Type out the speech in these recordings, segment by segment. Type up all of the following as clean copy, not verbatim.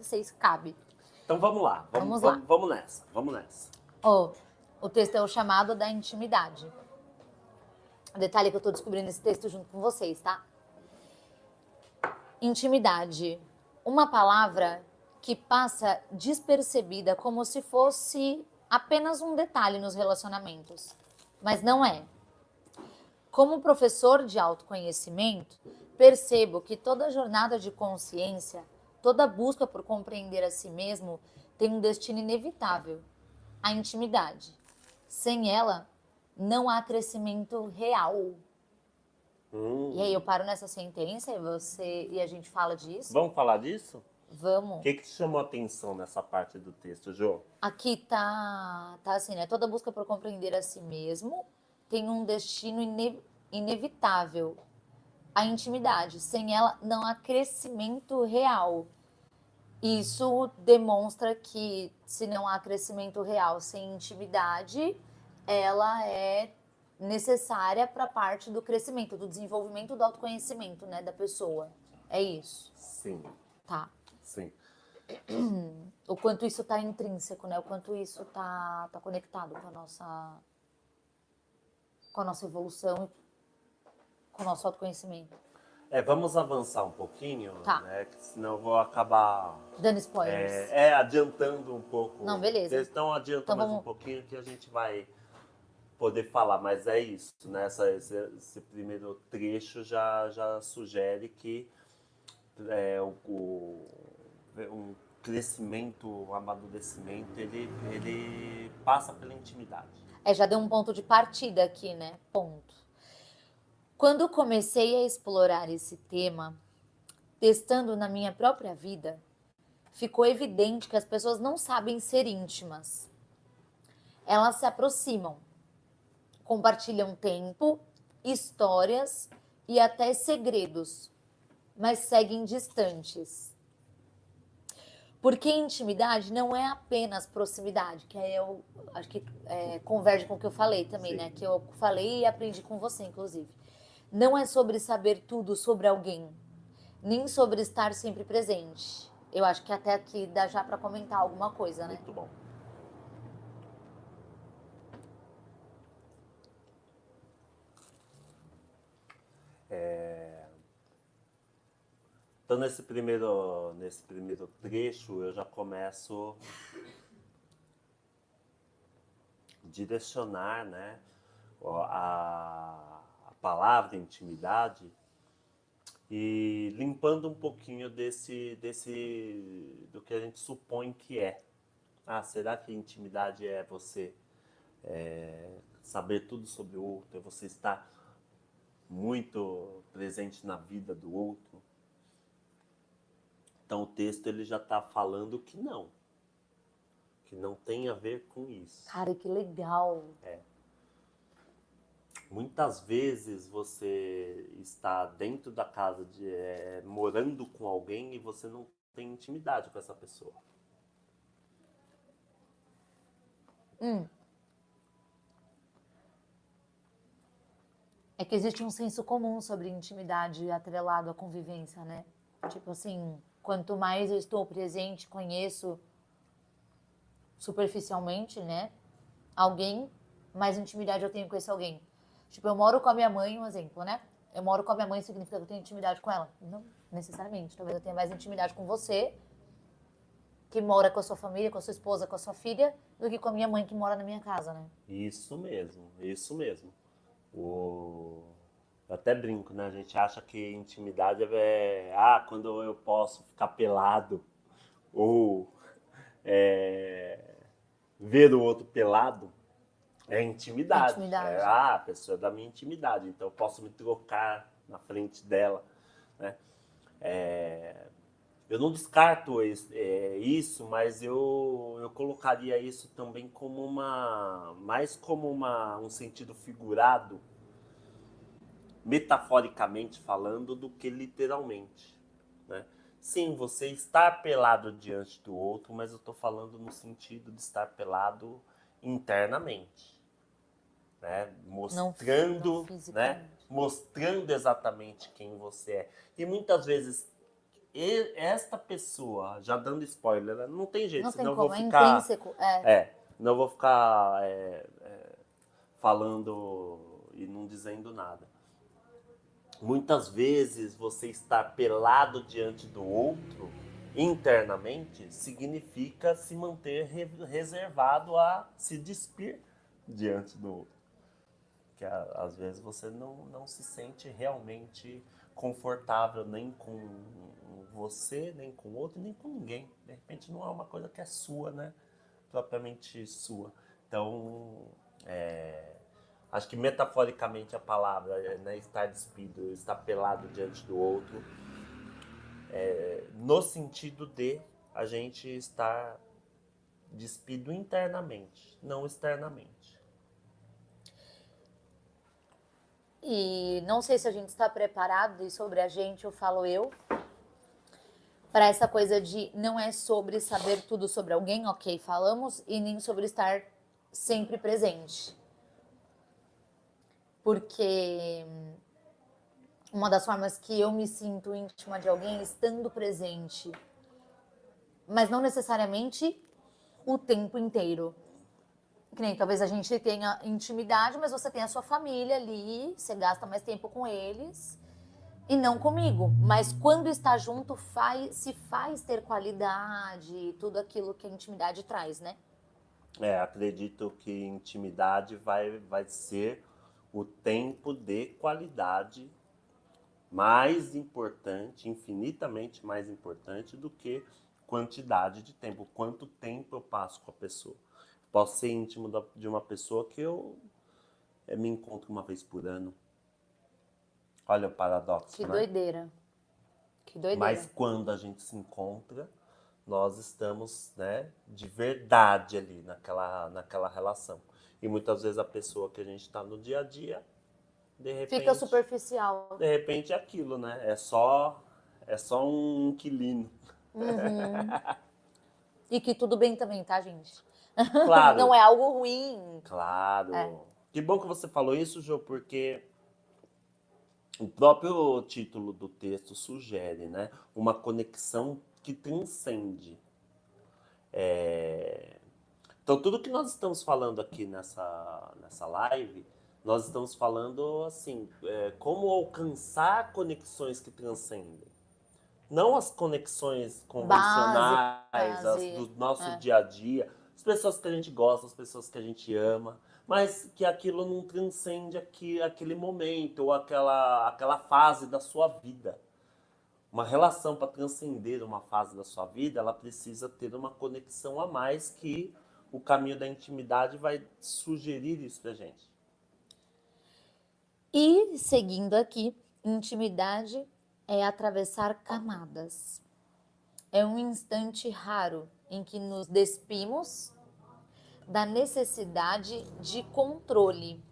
de 6 cabe. Então vamos lá, vamos nessa. Ó, o texto é o chamado da intimidade. Detalhe que eu tô descobrindo esse texto junto com vocês, tá? Intimidade. Uma palavra que passa despercebida como se fosse apenas um detalhe nos relacionamentos. Mas não é. Como professor de autoconhecimento, percebo que toda jornada de consciência, toda busca por compreender a si mesmo tem um destino inevitável, a intimidade. Sem ela, não há crescimento real. E aí eu paro nessa sentença e a gente fala disso? Vamos falar disso? Vamos. O que te chamou a atenção nessa parte do texto, Jô? Aqui tá assim, né? Toda busca por compreender a si mesmo tem um destino inevitável, a intimidade. Sem ela, não há crescimento real. Isso demonstra que se não há crescimento real sem intimidade, ela é necessária para parte do crescimento, do desenvolvimento do autoconhecimento, né, da pessoa. É isso. Sim. Tá. Sim. O quanto isso está intrínseco, né? O quanto isso tá conectado com a nossa evolução e com o nosso autoconhecimento. Vamos avançar um pouquinho, Tá. né? Que senão eu vou acabar Dando spoilers. adiantando um pouco. Não, beleza. Então adianta Então mais vamos... um pouquinho que a gente vai poder falar, mas é isso, né? Esse primeiro trecho já sugere que um crescimento, um amadurecimento, ele passa pela intimidade. já deu um ponto de partida aqui, né? Ponto. Quando comecei a explorar esse tema, testando na minha própria vida, ficou evidente que as pessoas não sabem ser íntimas. Elas se aproximam, compartilham tempo, histórias e até segredos, mas seguem distantes. Porque intimidade não é apenas proximidade, que aí eu acho que converge com o que eu falei também, né? Que eu falei e aprendi com você, inclusive. Não é sobre saber tudo sobre alguém, nem sobre estar sempre presente. Eu acho que até aqui dá já para comentar alguma coisa, né? Muito bom. Então, nesse primeiro trecho, eu já começo a direcionar, né, a palavra intimidade e limpando um pouquinho do que a gente supõe que é. Será que intimidade é você saber tudo sobre o outro, é você estar muito presente na vida do outro? Então o texto ele já está falando que não tem a ver com isso. Cara, que legal! Muitas vezes você está dentro da casa, morando com alguém e você não tem intimidade com essa pessoa. É que existe um senso comum sobre intimidade atrelado à convivência, né? Tipo assim, quanto mais eu estou presente, conheço superficialmente, né? Alguém, mais intimidade eu tenho com esse alguém. Tipo, eu moro com a minha mãe, um exemplo, né? Eu moro com a minha mãe, significa que eu tenho intimidade com ela? Não necessariamente. Talvez eu tenha mais intimidade com você, que mora com a sua família, com a sua esposa, com a sua filha, do que com a minha mãe, que mora na minha casa, né? Isso mesmo, isso mesmo. Eu até brinco, né? A gente acha que intimidade quando eu posso ficar pelado ou ver o outro pelado, é intimidade. Intimidade. A pessoa é da minha intimidade, então eu posso me trocar na frente dela, né? Eu não descarto isso, mas eu colocaria isso também como mais como um sentido figurado, metaforicamente falando, do que literalmente, né? Sim, você estar pelado diante do outro, mas eu estou falando no sentido de estar pelado internamente, né? Mostrando, não né? Mostrando exatamente quem você é. E muitas vezes esta pessoa, já dando spoiler, né? Não tem jeito, Não tem senão eu como, vou é ficar. intrínseco. Não vou ficar falando e não dizendo nada. Muitas vezes você estar pelado diante do outro internamente significa se manter reservado a se despir diante do outro. Que às vezes você não se sente realmente confortável nem com você, nem com o outro, nem com ninguém. De repente não é uma coisa que é sua, né? Propriamente sua. Então, acho que metaforicamente a palavra, né, estar despido, estar pelado diante do outro, no sentido de a gente estar despido internamente, não externamente. E não sei se a gente está preparado, e sobre a gente eu falo eu, para essa coisa de não é sobre saber tudo sobre alguém, ok, falamos, e nem sobre estar sempre presente. Porque uma das formas que eu me sinto íntima de alguém é estando presente, mas não necessariamente o tempo inteiro. Que nem talvez a gente tenha intimidade, mas você tem a sua família ali, você gasta mais tempo com eles e não comigo. Mas quando está junto, se faz ter qualidade, tudo aquilo que a intimidade traz, né? Acredito que intimidade vai ser o tempo de qualidade mais importante, infinitamente mais importante do que quantidade de tempo. Quanto tempo eu passo com a pessoa. Posso ser íntimo de uma pessoa que eu me encontro uma vez por ano. Olha o paradoxo, Que né? doideira. Que doideira. Mas quando a gente se encontra, nós estamos, né, de verdade ali naquela relação. E muitas vezes a pessoa que a gente está no dia a dia, Fica superficial. de repente é aquilo, né? É só um inquilino. E que tudo bem também, tá, gente? Não Claro, é algo ruim. É. claro. Que bom que você falou isso, Jô, porque o próprio título do texto sugere, né, uma conexão que transcende. Então, tudo que nós estamos falando aqui nessa live, nós estamos falando assim, como alcançar conexões que transcendem. Não as conexões convencionais, Básicas as e... do nosso É. dia a dia, as pessoas que a gente gosta, as pessoas que a gente ama, mas que aquilo não transcende aquele momento ou aquela fase da sua vida. Uma relação, para transcender uma fase da sua vida, ela precisa ter uma conexão a mais, que o caminho da intimidade vai sugerir isso pra gente. E, seguindo aqui, intimidade é atravessar camadas. É um instante raro em que nos despimos da necessidade de controle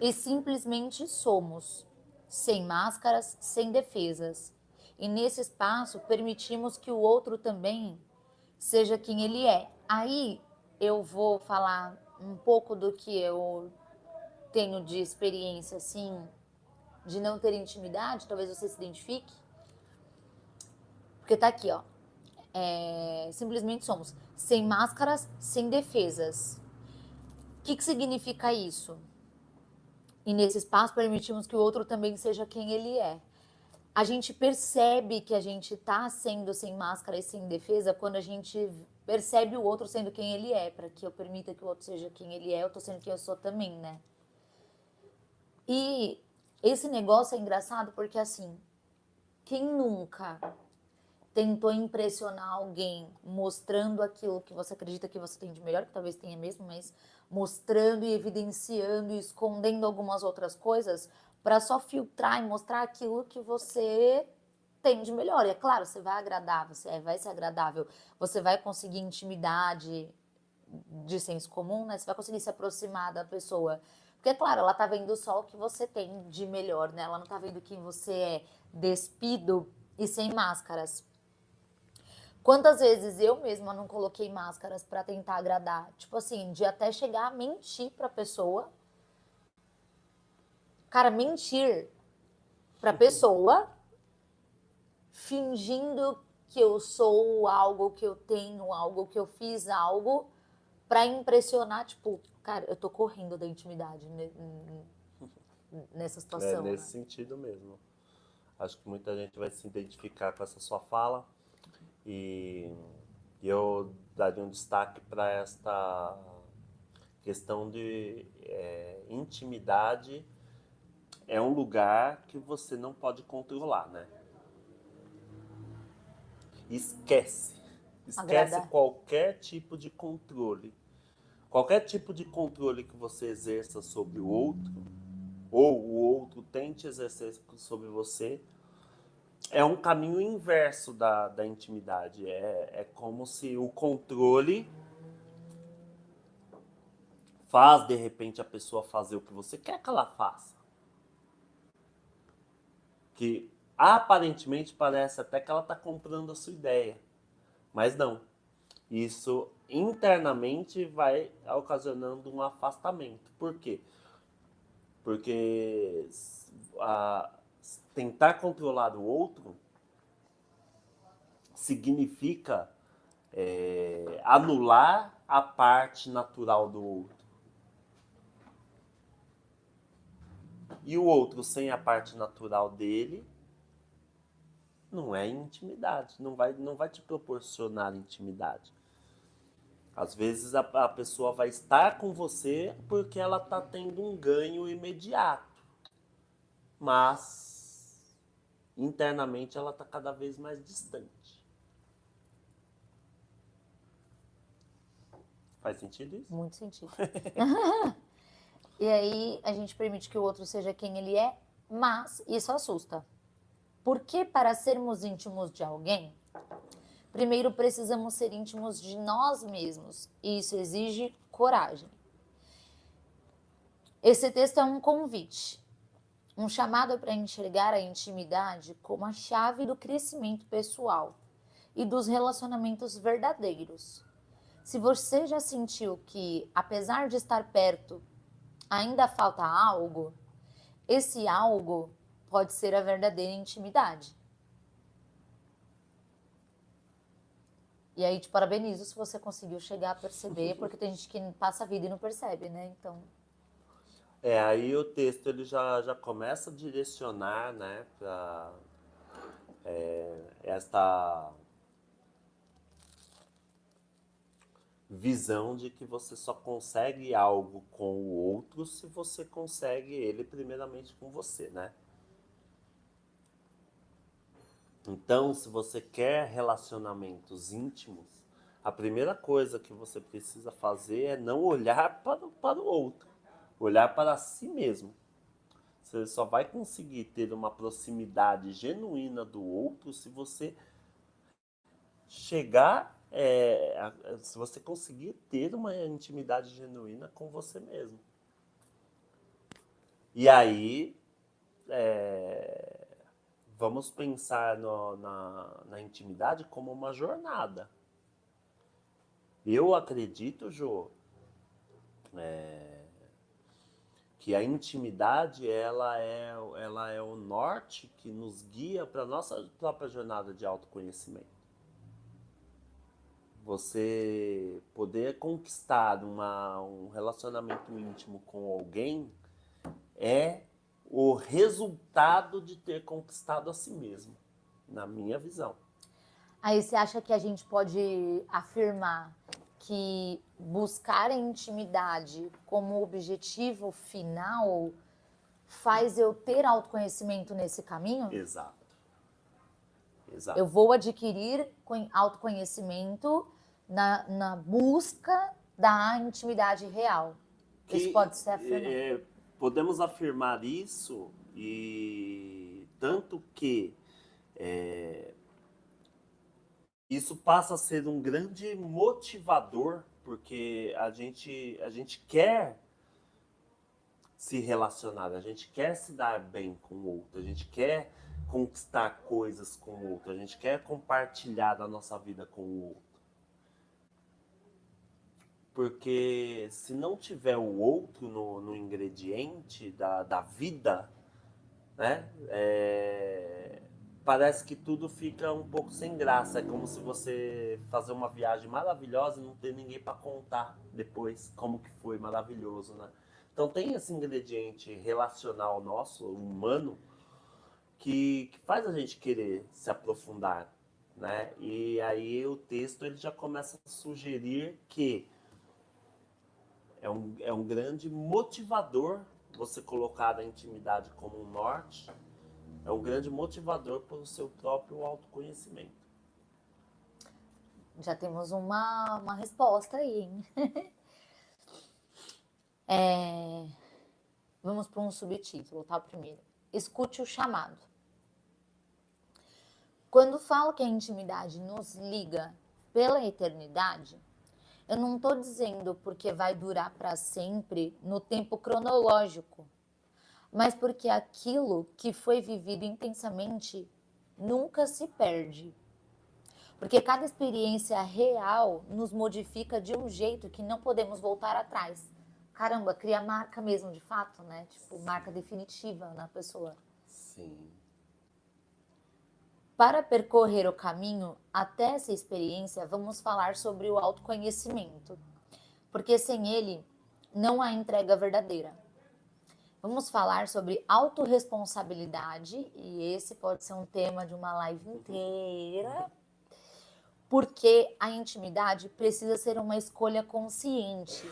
e simplesmente somos, sem máscaras, sem defesas. E nesse espaço permitimos que o outro também seja quem ele é. Aí eu vou falar um pouco do que eu tenho de experiência, assim, de não ter intimidade, talvez você se identifique. Porque tá aqui, ó. Simplesmente somos sem máscaras, sem defesas. O que significa isso? E nesse espaço permitimos que o outro também seja quem ele é. A gente percebe que a gente tá sendo sem máscara e sem defesa quando a gente percebe o outro sendo quem ele é. Para que eu permita que o outro seja quem ele é, eu tô sendo quem eu sou também, né? E esse negócio é engraçado porque, assim, quem nunca tentou impressionar alguém mostrando aquilo que você acredita que você tem de melhor, que talvez tenha mesmo, mas mostrando e evidenciando e escondendo algumas outras coisas para só filtrar e mostrar aquilo que você tem de melhor. E é claro, você vai agradar, você vai ser agradável, você vai conseguir intimidade de senso comum, né? Você vai conseguir se aproximar da pessoa. Porque, é claro, ela tá vendo só o que você tem de melhor, né? Ela não tá vendo quem você é, despido e sem máscaras. Quantas vezes eu mesma não coloquei máscaras pra tentar agradar? Tipo assim, de até chegar a mentir pra pessoa. Cara, mentir pra pessoa fingindo que eu sou algo, que eu tenho algo, que eu fiz algo pra impressionar, tipo, cara, eu tô correndo da intimidade nessa É situação, nesse né? sentido mesmo. Acho que muita gente vai se identificar com essa sua fala e eu daria um destaque para esta questão de intimidade é um lugar que você não pode controlar, né? Esquece. Esquece Agradar. qualquer tipo de controle. Qualquer tipo de controle que você exerça sobre o outro, ou o outro tente exercer sobre você, é um caminho inverso da intimidade. É como se o controle faz, de repente, a pessoa fazer o que você quer que ela faça. Que aparentemente parece até que ela está comprando a sua ideia. Mas não. Isso internamente vai ocasionando um afastamento. Por quê? Porque a, tentar controlar o outro significa anular a parte natural do outro. E o outro sem a parte natural dele não é intimidade, não vai te proporcionar intimidade. Às vezes a pessoa vai estar com você porque ela está tendo um ganho imediato, mas internamente ela está cada vez mais distante. Faz sentido isso? Muito sentido. E aí a gente permite que o outro seja quem ele é, mas isso assusta. Porque para sermos íntimos de alguém, primeiro precisamos ser íntimos de nós mesmos. E isso exige coragem. Esse texto é um convite, um chamado para enxergar a intimidade como a chave do crescimento pessoal e dos relacionamentos verdadeiros. Se você já sentiu que, apesar de estar perto, ainda falta algo, esse algo pode ser a verdadeira intimidade. E aí te parabenizo se você conseguiu chegar a perceber, porque tem gente que passa a vida e não percebe, né? Então, Aí o texto ele já começa a direcionar, né, para esta visão de que você só consegue algo com o outro se você consegue ele primeiramente com você, né? Então, se você quer relacionamentos íntimos, a primeira coisa que você precisa fazer é não olhar para o outro, olhar para si mesmo. Você só vai conseguir ter uma proximidade genuína do outro se você chegar, se você conseguir ter uma intimidade genuína com você mesmo. E aí, vamos pensar na intimidade como uma jornada. Eu acredito, Jô, que a intimidade ela é o norte que nos guia para a nossa própria jornada de autoconhecimento. Você poder conquistar um relacionamento íntimo com alguém é o resultado de ter conquistado a si mesmo, na minha visão. aí você acha que a gente pode afirmar que buscar a intimidade como objetivo final faz eu ter autoconhecimento nesse caminho? Exato. Eu Exato. vou adquirir autoconhecimento na busca da intimidade real. Isso pode ser afirmado. Podemos afirmar isso e tanto que isso passa a ser um grande motivador porque a gente quer se relacionar, a gente quer se dar bem com o outro, a gente quer conquistar coisas com o outro, a gente quer compartilhar da nossa vida com o outro. Porque se não tiver o outro no ingrediente da vida, né? parece que tudo fica um pouco sem graça. É como se você fazer uma viagem maravilhosa e não ter ninguém para contar depois como que foi maravilhoso, né? Então tem esse ingrediente relacional nosso, humano, que faz a gente querer se aprofundar, né? E aí o texto ele já começa a sugerir que é um grande motivador você colocar a intimidade como um norte, é um grande motivador para o seu próprio autoconhecimento. Já temos uma resposta aí, hein? Vamos para um subtítulo, tá? Primeiro. Escute o chamado. Quando falo que a intimidade nos liga pela eternidade, eu não estou dizendo porque vai durar para sempre no tempo cronológico, mas porque aquilo que foi vivido intensamente nunca se perde. Porque cada experiência real nos modifica de um jeito que não podemos voltar atrás. Caramba, cria marca mesmo, de fato, né? Tipo, marca definitiva na pessoa. Sim. Para percorrer o caminho até essa experiência, vamos falar sobre o autoconhecimento. Porque sem ele, não há entrega verdadeira. Vamos falar sobre autorresponsabilidade, e esse pode ser um tema de uma live inteira, porque a intimidade precisa ser uma escolha consciente.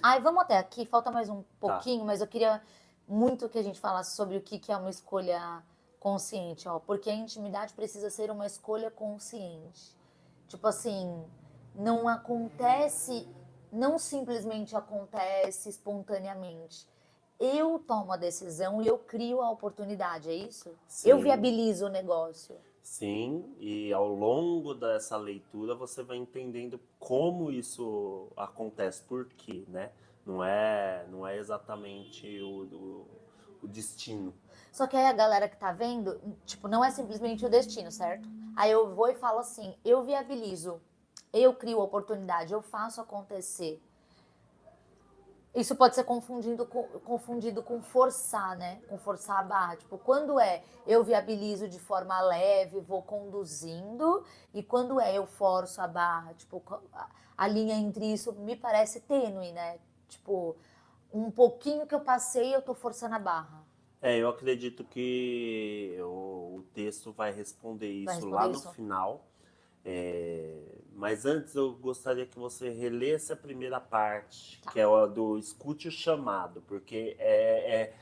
Ai, vamos até aqui, falta mais um pouquinho, mas eu queria muito que a gente falasse sobre o que é uma escolha consciente, ó, porque a intimidade precisa ser uma escolha consciente. Tipo assim, não acontece, não simplesmente acontece espontaneamente. Eu tomo a decisão e eu crio a oportunidade, é isso? Sim. Eu viabilizo o negócio. Sim, e ao longo dessa leitura você vai entendendo como isso acontece, por quê, né? Não é exatamente o destino. Só que aí a galera que tá vendo, tipo, não é simplesmente o destino, certo? Aí eu vou e falo assim, eu viabilizo, eu crio a oportunidade, eu faço acontecer. Isso pode ser confundido com forçar, né? Com forçar a barra. Tipo, quando é eu viabilizo de forma leve, vou conduzindo, e quando é eu forço a barra, tipo, a linha entre isso me parece tênue, né? Tipo, um pouquinho que eu passei, eu tô forçando a barra. Eu acredito que o texto vai responder Vai isso lá responder no isso? final. Mas antes eu gostaria que você relesse a primeira parte, Tá. que é a do escute o chamado, porque é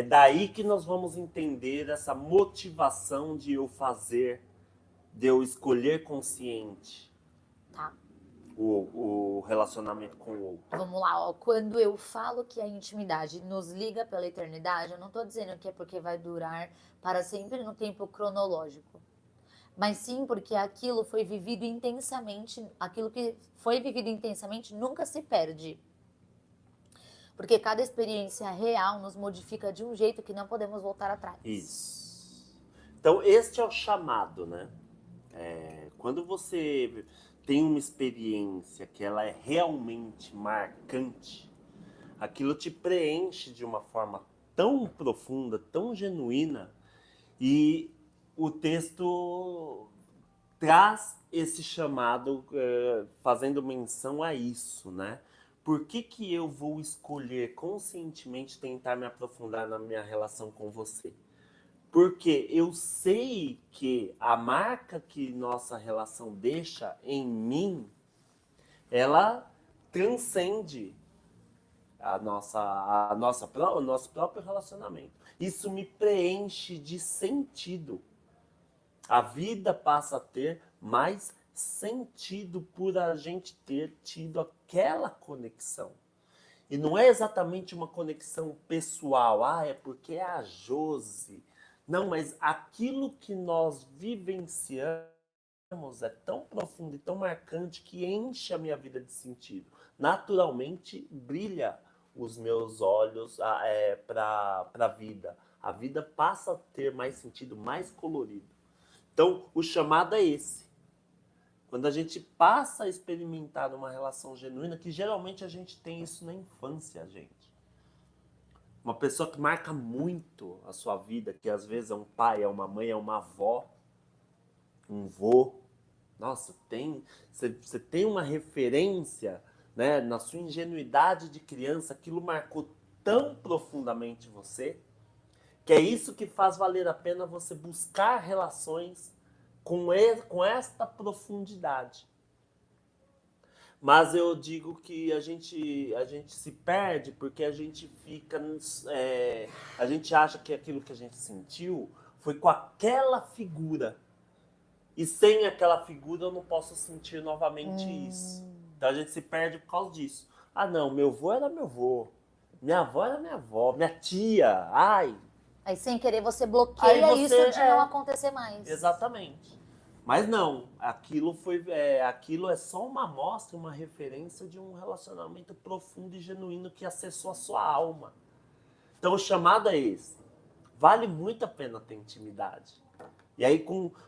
daí que nós vamos entender essa motivação de eu fazer, de eu escolher consciente Tá. o relacionamento com o outro. Vamos lá, ó. Quando eu falo que a intimidade nos liga pela eternidade, eu não tô dizendo que é porque vai durar para sempre no tempo cronológico. Mas sim porque aquilo foi vivido intensamente, aquilo que foi vivido intensamente nunca se perde. Porque cada experiência real nos modifica de um jeito que não podemos voltar atrás. Isso. Então, este é o chamado, né? Quando você tem uma experiência que ela é realmente marcante, aquilo te preenche de uma forma tão profunda, tão genuína, e o texto traz esse chamado fazendo menção a isso, né? Por que eu vou escolher conscientemente tentar me aprofundar na minha relação com você? Porque eu sei que a marca que nossa relação deixa em mim, ela transcende o nosso próprio relacionamento. Isso me preenche de sentido. A vida passa a ter mais sentido por a gente ter tido aquela conexão. E não é exatamente uma conexão pessoal, é porque é a Josi. Não, mas aquilo que nós vivenciamos é tão profundo e tão marcante que enche a minha vida de sentido. Naturalmente, brilha os meus olhos para a vida. A vida passa a ter mais sentido, mais colorido. Então, o chamado é esse. Quando a gente passa a experimentar uma relação genuína, que geralmente a gente tem isso na infância, gente. Uma pessoa que marca muito a sua vida, que às vezes é um pai, é uma mãe, é uma avó, um vô. Nossa, você tem uma referência, né, na sua ingenuidade de criança, aquilo marcou tão profundamente você, que é isso que faz valer a pena você buscar relações com esta profundidade. Mas eu digo que a gente se perde porque a gente fica. A gente acha que aquilo que a gente sentiu foi com aquela figura. E sem aquela figura eu não posso sentir novamente isso. Então a gente se perde por causa disso. Ah, não, meu avô era meu avô. Minha avó era minha avó. Minha tia. Ai. Aí sem querer você bloqueia Aí você, isso de não acontecer mais. Exatamente. Mas não, aquilo é só uma amostra, uma referência de um relacionamento profundo e genuíno que acessou a sua alma. Então o chamado é esse. Vale muito a pena ter intimidade. E aí,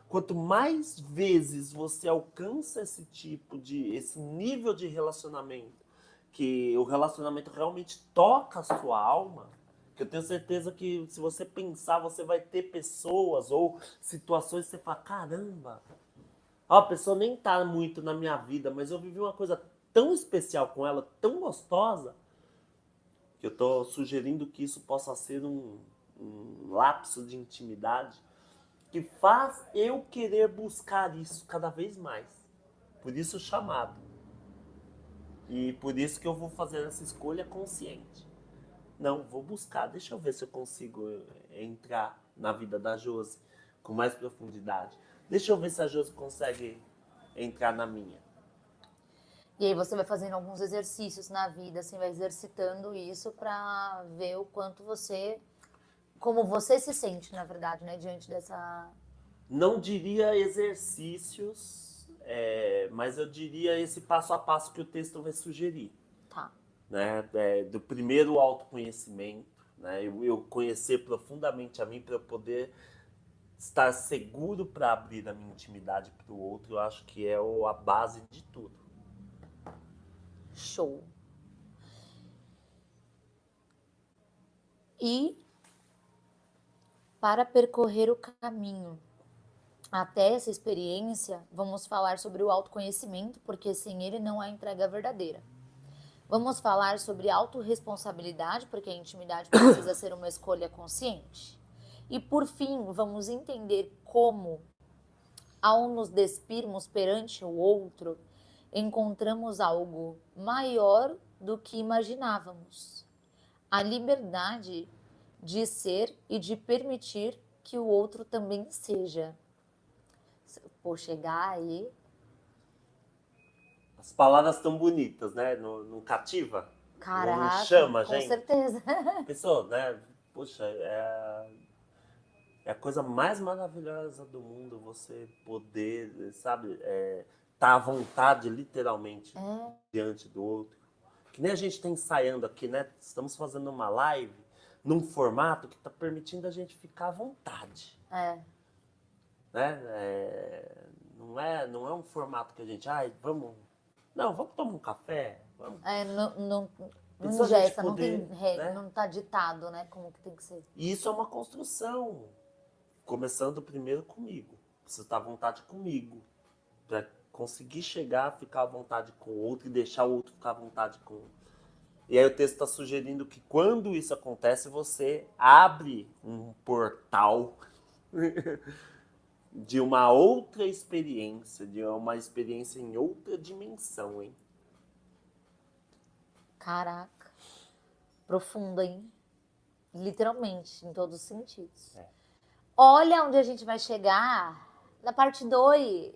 quanto mais vezes você alcança esse nível de relacionamento, que o relacionamento realmente toca a sua alma, que eu tenho certeza que se você pensar, você vai ter pessoas ou situações que você fala, caramba, a pessoa nem tá muito na minha vida, mas eu vivi uma coisa tão especial com ela, tão gostosa, que eu tô sugerindo que isso possa ser um lapso de intimidade que faz eu querer buscar isso cada vez mais. Por isso o chamado. E por isso que eu vou fazer essa escolha consciente. Não, vou buscar, deixa eu ver se eu consigo entrar na vida da Josi com mais profundidade. Deixa eu ver se a Josi consegue entrar na minha. E aí você vai fazendo alguns exercícios na vida, assim, vai exercitando isso pra ver o quanto como você se sente, na verdade, né, diante dessa... Não diria exercícios, mas eu diria esse passo a passo que o texto vai sugerir. Tá. Né? Do primeiro autoconhecimento, né? Eu conhecer profundamente a mim para eu poder estar seguro para abrir a minha intimidade para o outro, eu acho que é a base de tudo. Show. E para percorrer o caminho até essa experiência, vamos falar sobre o autoconhecimento, porque sem ele não há entrega verdadeira. Vamos falar sobre autorresponsabilidade, porque a intimidade precisa ser uma escolha consciente. E por fim, vamos entender como, ao nos despirmos perante o outro, encontramos algo maior do que imaginávamos. A liberdade de ser e de permitir que o outro também seja. Por chegar aí... As palavras tão bonitas, né? Não cativa? Caraca, não chama a com gente? certeza. Pessoal, né? Poxa, é a coisa mais maravilhosa do mundo você poder, sabe, tá à vontade, literalmente, diante do outro. Que nem a gente está ensaiando aqui, né? Estamos fazendo uma live num formato que está permitindo a gente ficar à vontade. Né? Não é um formato que a gente, vamos tomar um café. Vamos. Não ingesta, poder, não tem né? não tá ditado, né? Como que tem que ser. E isso é uma construção. Começando primeiro comigo. Preciso estar à vontade comigo. Para conseguir chegar, ficar à vontade com o outro e deixar o outro ficar à vontade com o outro. E aí o texto está sugerindo que quando isso acontece, você abre um portal de uma outra experiência, de uma experiência em outra dimensão, hein? Caraca. Profundo, hein? Literalmente, em todos os sentidos. Olha onde a gente vai chegar na parte 2.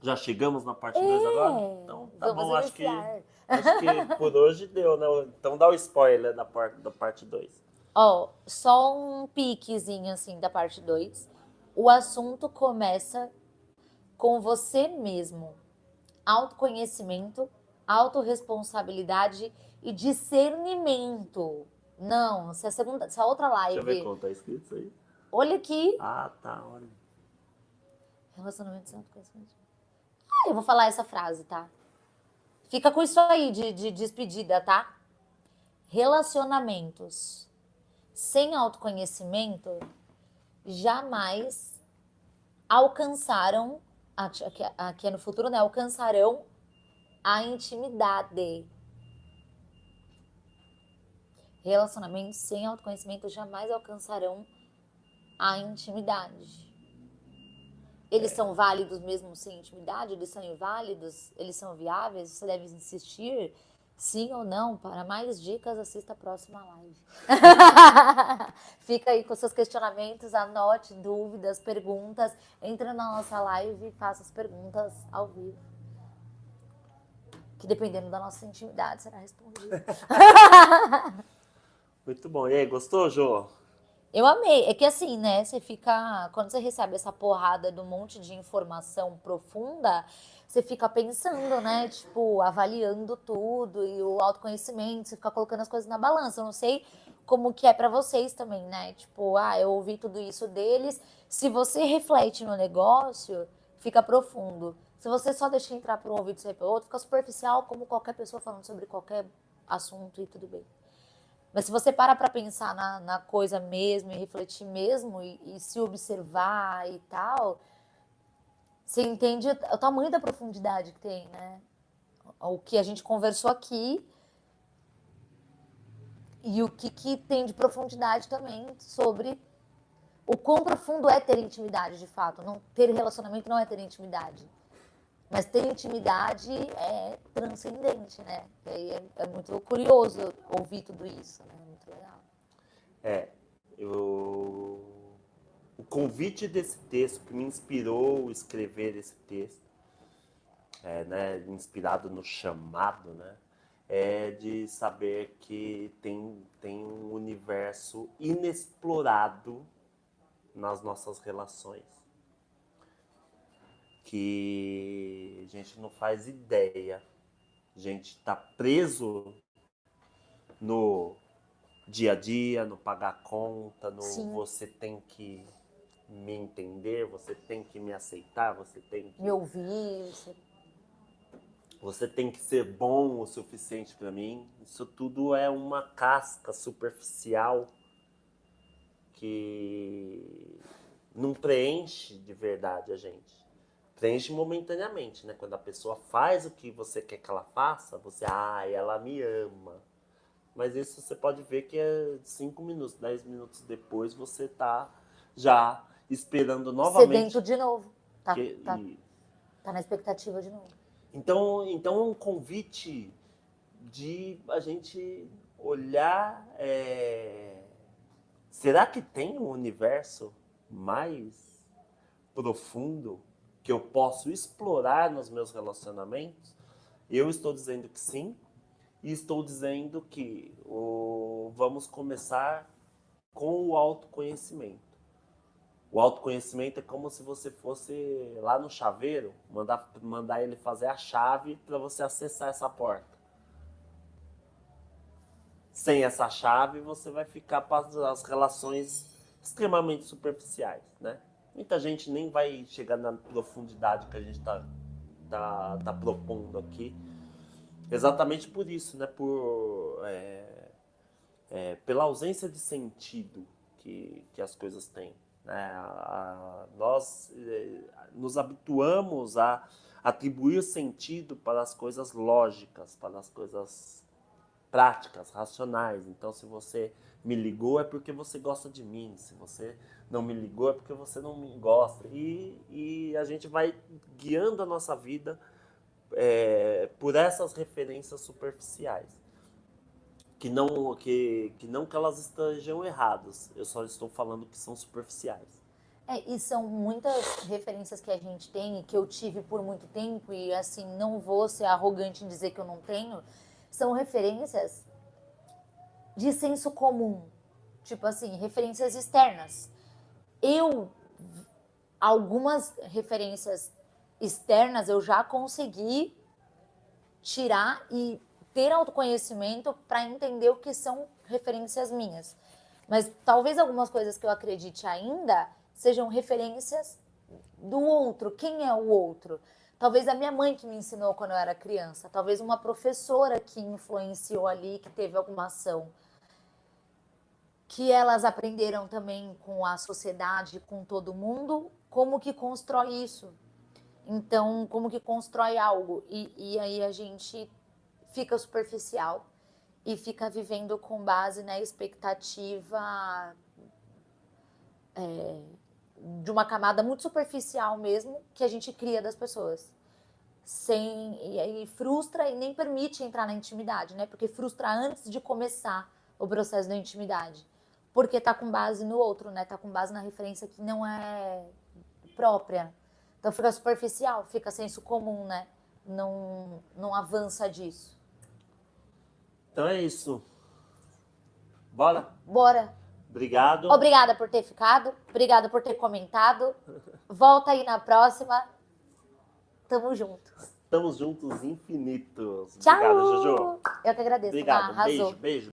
Já chegamos na parte 2 agora? Então tá vamos bom, iniciar. acho que por hoje deu, né? Então dá o spoiler da parte 2. Só um piquezinho assim da parte 2. O assunto começa com você mesmo. Autoconhecimento, autorresponsabilidade e discernimento. Não, essa é a outra live. Deixa eu ver como tá escrito isso aí. Olha aqui. Ah, tá, olha. Relacionamento sem autoconhecimento. Eu vou falar essa frase, tá? Fica com isso aí de despedida, tá? Relacionamentos sem autoconhecimento jamais alcançaram, aqui é no futuro, né? Alcançarão a intimidade. Relacionamentos sem autoconhecimento jamais alcançarão a intimidade. Eles são válidos mesmo sem intimidade? Eles são inválidos? Eles são viáveis? Você deve insistir? Sim ou não? Para mais dicas, assista a próxima live. Fica aí com seus questionamentos, anote dúvidas, perguntas. Entra na nossa live e faça as perguntas ao vivo. Que dependendo da nossa intimidade será respondido. Muito bom. E aí, gostou, Jô? Eu amei. É que assim, né? Você fica. Quando você recebe essa porrada de um monte de informação profunda, você fica pensando, né? Tipo, avaliando tudo e o autoconhecimento, você fica colocando as coisas na balança. Eu não sei como que é pra vocês também, né? Tipo, eu ouvi tudo isso deles. Se você reflete no negócio, fica profundo. Se você só deixa entrar por um ouvido e sair pelo outro, fica superficial, como qualquer pessoa falando sobre qualquer assunto e tudo bem. Mas se você para pensar na coisa mesmo e refletir mesmo e se observar e tal, você entende o tamanho da profundidade que tem, né? O que a gente conversou aqui e o que tem de profundidade também sobre o quão profundo é ter intimidade de fato. Não ter relacionamento não é ter intimidade. Mas ter intimidade é transcendente, né? E aí é muito curioso ouvir tudo isso, né? É muito legal. O convite desse texto que me inspirou a escrever esse texto, né, inspirado no chamado, né, é de saber que tem um universo inexplorado nas nossas relações, que a gente não faz ideia. A gente está preso no dia a dia, no pagar conta, no Sim. você tem que me entender, você tem que me aceitar, você tem que Me ouvir, você tem que ser bom o suficiente para mim. Isso tudo é uma casca superficial que não preenche de verdade a gente. Preenche momentaneamente, né? Quando a pessoa faz o que você quer que ela faça, você, ela me ama. Mas isso você pode ver que é 5 minutos, 10 minutos depois você tá já esperando novamente. sedento de novo. Tá na expectativa de novo. Então é um convite de a gente olhar. Será que tem um universo mais profundo que eu posso explorar nos meus relacionamentos? Eu estou dizendo que sim. E estou dizendo que vamos começar com o autoconhecimento. O autoconhecimento é como se você fosse lá no chaveiro, mandar ele fazer a chave para você acessar essa porta. Sem essa chave, você vai ficar para as relações extremamente superficiais, né? Muita gente nem vai chegar na profundidade que a gente tá propondo aqui. Exatamente por isso, né? Pela ausência de sentido que as coisas têm. Né? Nós nos habituamos a atribuir sentido para as coisas lógicas, para as coisas práticas, racionais. Então, se você me ligou é porque você gosta de mim. Se você não me ligou é porque você não me gosta. E a gente vai guiando a nossa vida por essas referências superficiais. Que não que elas estejam erradas. Eu só estou falando que são superficiais. E são muitas referências que a gente tem e que eu tive por muito tempo e assim, não vou ser arrogante em dizer que eu não tenho, são referências de senso comum. Tipo assim, referências externas. Algumas referências externas eu já consegui tirar e ter autoconhecimento para entender o que são referências minhas. Mas talvez algumas coisas que eu acredite ainda sejam referências do outro. Quem é o outro? Talvez a minha mãe que me ensinou quando eu era criança. Talvez uma professora que influenciou ali, que teve alguma ação. Que elas aprenderam também com a sociedade, com todo mundo, como que constrói isso? Então, como que constrói algo? E aí a gente fica superficial e fica vivendo com base na expectativa de uma camada muito superficial mesmo, que a gente cria das pessoas. E aí frustra e nem permite entrar na intimidade, né? Porque frustra antes de começar o processo da intimidade. Porque tá com base no outro, né? Tá com base na referência que não é própria. Então fica superficial, fica senso comum, né? Não avança disso. Então é isso. Bora? Bora. Obrigado. Obrigada por ter ficado. Obrigada por ter comentado. Volta aí na próxima. Tamo juntos. Estamos juntos infinitos. Tchau. Obrigado, Jojo. Eu que agradeço. Obrigado. Arrasou. Beijo.